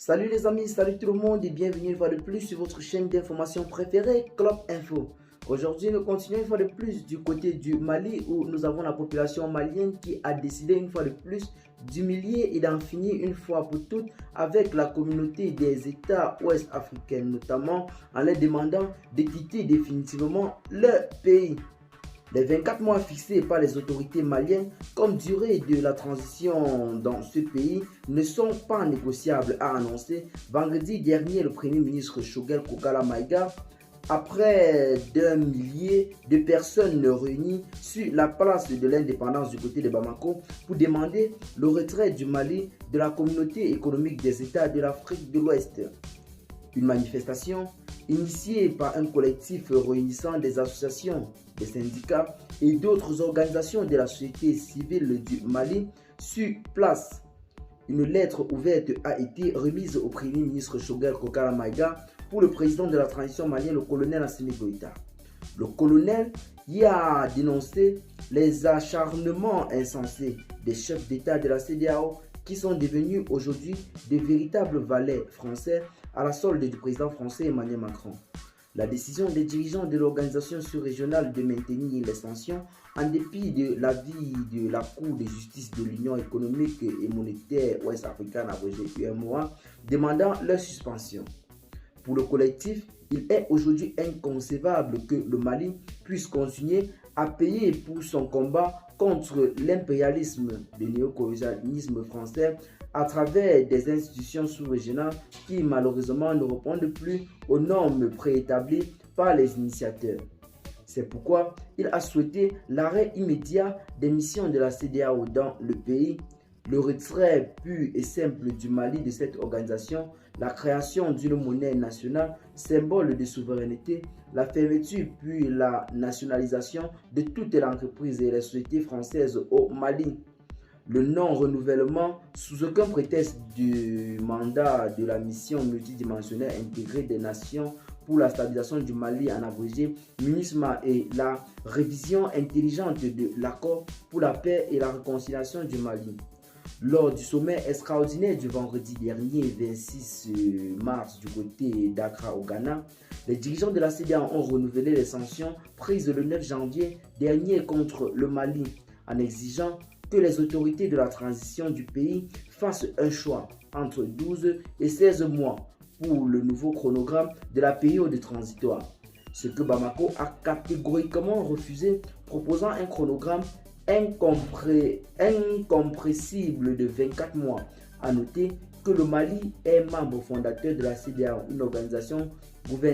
Salut les amis, salut tout le monde et bienvenue une fois de plus sur votre chaîne d'information préférée, Club Info. Aujourd'hui, nous continuons une fois de plus du côté du Mali où nous avons la population malienne qui a décidé une fois de plus d'humilier et d'en finir une fois pour toutes avec la communauté des États ouest africains, notamment en leur demandant de quitter définitivement leur pays. Les 24 mois fixés par les autorités maliennes comme durée de la transition dans ce pays ne sont pas négociables, a annoncé vendredi dernier le Premier ministre Choguel Kokala Maïga après d'un millier de personnes réunies sur la place de l'indépendance du côté de Bamako pour demander le retrait du Mali de la communauté économique des États de l'Afrique de l'Ouest. Une manifestation initiée par un collectif réunissant des associations, des syndicats et d'autres organisations de la société civile du Mali sur place. Une lettre ouverte a été remise au Premier ministre Choguel Kokala Maïga pour le président de la transition malienne, le colonel Assimi Goïta. Le colonel y a dénoncé les acharnements insensés des chefs d'État de la CEDEAO qui sont devenus aujourd'hui de véritables valets français à la solde du président français Emmanuel Macron. La décision des dirigeants de l'organisation sous-régionale de maintenir les sanctions en dépit de l'avis de la Cour de justice de l'Union économique et monétaire ouest-africaine, abrégée UEMOA, demandant leur suspension. Pour le collectif, il est aujourd'hui inconcevable que le Mali puisse continuer à payer pour son combat contre l'impérialisme, le néocolonialisme français à travers des institutions sous-régionales qui malheureusement ne répondent plus aux normes préétablies par les initiateurs. C'est pourquoi il a souhaité l'arrêt immédiat des missions de la CEDEAO dans le pays, le retrait pur et simple du Mali de cette organisation, la création d'une monnaie nationale, symbole de souveraineté, la fermeture puis la nationalisation de toutes les entreprises et les sociétés françaises au Mali, le non-renouvellement sous aucun prétexte du mandat de la mission multidimensionnelle intégrée des Nations pour la stabilisation du Mali en abrégé MINUSMA et la révision intelligente de l'accord pour la paix et la réconciliation du Mali. Lors du sommet extraordinaire du vendredi dernier, 26 mars, du côté d'Accra au Ghana, les dirigeants de la CEDEAO ont renouvelé les sanctions prises le 9 janvier dernier contre le Mali en exigeant que les autorités de la transition du pays fassent un choix entre 12 et 16 mois pour le nouveau chronogramme de la période transitoire. Ce que Bamako a catégoriquement refusé, proposant un chronogramme incompressible de 24 mois. A noter que le Mali est membre fondateur de la CEDEAO, une organisation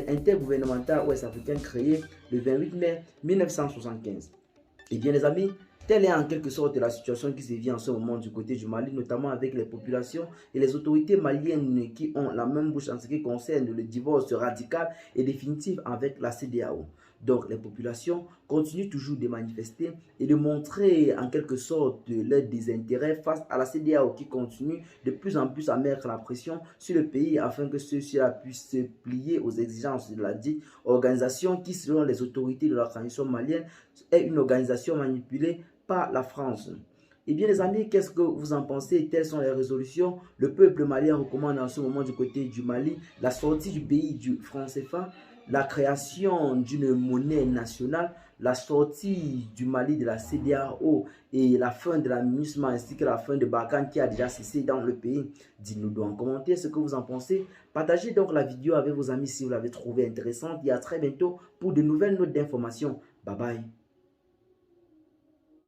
intergouvernementale ouest-africaine créée le 28 mai 1975. Et bien les amis, telle est en quelque sorte la situation qui se vit en ce moment du côté du Mali, notamment avec les populations et les autorités maliennes qui ont la même bouche en ce qui concerne le divorce radical et définitif avec la CEDEAO. Donc les populations continuent toujours de manifester et de montrer en quelque sorte leur désintérêt face à la CEDEAO qui continue de plus en plus à mettre la pression sur le pays afin que ceux-ci puissent se plier aux exigences de la dite organisation qui, selon les autorités de la transition malienne, est une organisation manipulée par la France. Et bien les amis, qu'est-ce que vous en pensez? Telles sont les résolutions. Le peuple malien recommande en ce moment du côté du Mali la sortie du pays du franc CFA, la création d'une monnaie nationale, la sortie du Mali de la CEDEAO et la fin de la MINUSMA ainsi que la fin de Barkhane qui a déjà cessé dans le pays. Dites-nous donc en commentaire ce que vous en pensez. Partagez donc la vidéo avec vos amis si vous l'avez trouvée intéressante et à très bientôt pour de nouvelles notes d'informations. Bye bye.